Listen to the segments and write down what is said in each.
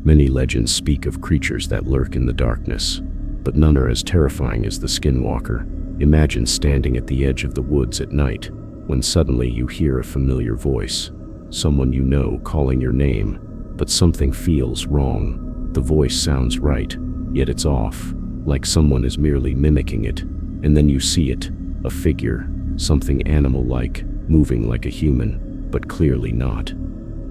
Many legends speak of creatures that lurk in the darkness, but none are as terrifying as the Skinwalker. Imagine standing at the edge of the woods at night, when suddenly you hear a familiar voice, someone you know calling your name, but something feels wrong. The voice sounds right, yet it's off, like someone is merely mimicking it. And then you see it, a figure, something animal-like, moving like a human, but clearly not.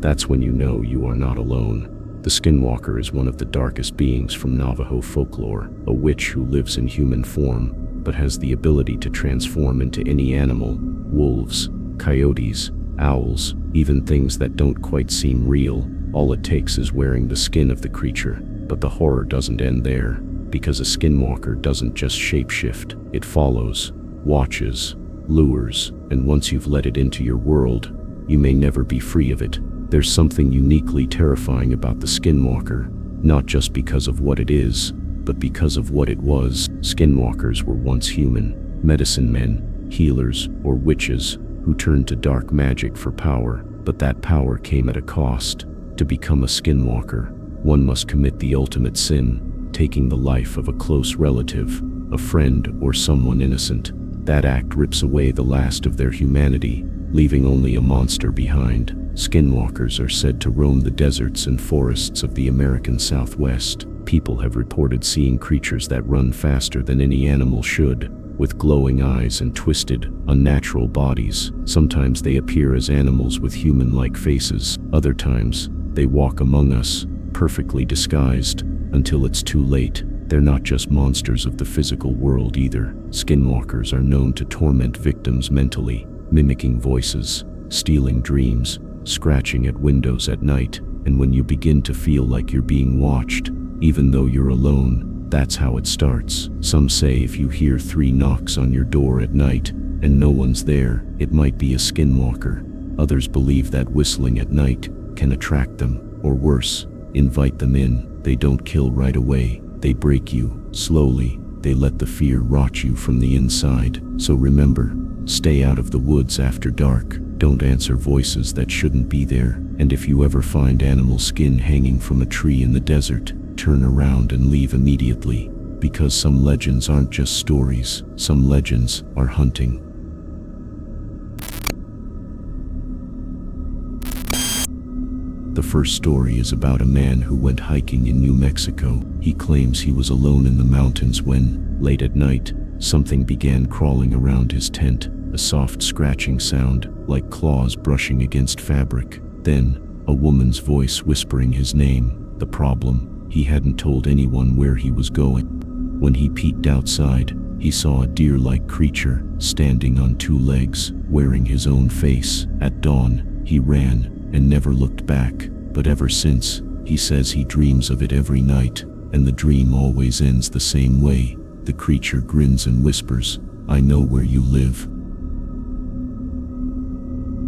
That's when you know you are not alone. The Skinwalker is one of the darkest beings from Navajo folklore, a witch who lives in human form, but has the ability to transform into any animal: wolves, coyotes, owls, even things that don't quite seem real. All it takes is wearing the skin of the creature. But the horror doesn't end there, because a Skinwalker doesn't just shapeshift. It follows, watches, lures, and once you've let it into your world, you may never be free of it. There's something uniquely terrifying about the Skinwalker, not just because of what it is, but because of what it was. Skinwalkers were once human, medicine men, healers, or witches who turned to dark magic for power, but that power came at a cost. To become a Skinwalker, one must commit the ultimate sin, taking the life of a close relative, a friend, or someone innocent. That act rips away the last of their humanity, leaving only a monster behind. Skinwalkers are said to roam the deserts and forests of the American Southwest. People have reported seeing creatures that run faster than any animal should, with glowing eyes and twisted, unnatural bodies. Sometimes they appear as animals with human-like faces. Other times, they walk among us, perfectly disguised, until it's too late. They're not just monsters of the physical world either. Skinwalkers are known to torment victims mentally, mimicking voices, stealing dreams, scratching at windows at night. And when you begin to feel like you're being watched, even though you're alone, that's how it starts. Some say if you hear 3 knocks on your door at night and no one's there, it might be a Skinwalker. Others believe that whistling at night can attract them, or worse, invite them in. They don't kill right away. They break you, slowly. They let the fear rot you from the inside. So remember, stay out of the woods after dark. Don't answer voices that shouldn't be there. And if you ever find animal skin hanging from a tree in the desert, turn around and leave immediately. Because some legends aren't just stories. Some legends are hunting. The first story is about a man who went hiking in New Mexico. He claims he was alone in the mountains when, late at night, something began crawling around his tent, a soft scratching sound, like claws brushing against fabric. Then, a woman's voice whispering his name. The problem, he hadn't told anyone where he was going. When he peeked outside, he saw a deer-like creature, standing on 2 legs, wearing his own face. At dawn, he ran and never looked back, but ever since, he says he dreams of it every night, and the dream always ends the same way. The creature grins and whispers, "I know where you live."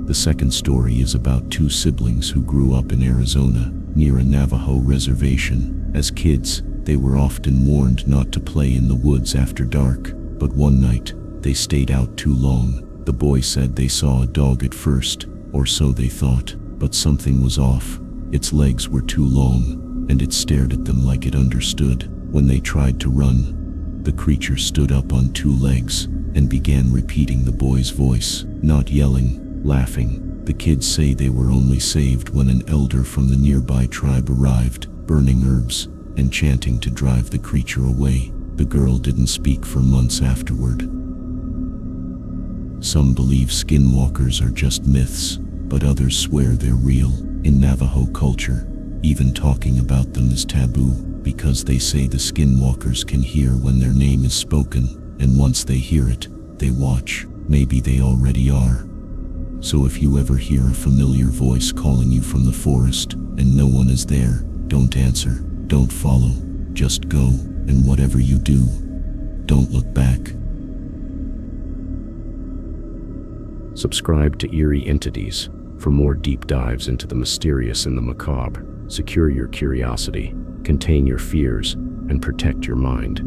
The second story is about 2 siblings who grew up in Arizona, near a Navajo reservation. As kids, they were often warned not to play in the woods after dark, but one night, they stayed out too long. The boy said they saw a dog at first, or so they thought. But something was off. Its legs were too long, and it stared at them like it understood. When they tried to run, the creature stood up on 2 legs and began repeating the boy's voice, not yelling, laughing. The kids say they were only saved when an elder from the nearby tribe arrived, burning herbs and chanting to drive the creature away. The girl didn't speak for months afterward. Some believe Skinwalkers are just myths, but others swear they're real. In Navajo culture, even talking about them is taboo, because they say the Skinwalkers can hear when their name is spoken, and once they hear it, they watch. Maybe they already are. So if you ever hear a familiar voice calling you from the forest, and no one is there, don't answer, don't follow, just go, and whatever you do, don't look back. Subscribe to Eerie Entities for more deep dives into the mysterious and the macabre. Secure your curiosity, contain your fears, and protect your mind.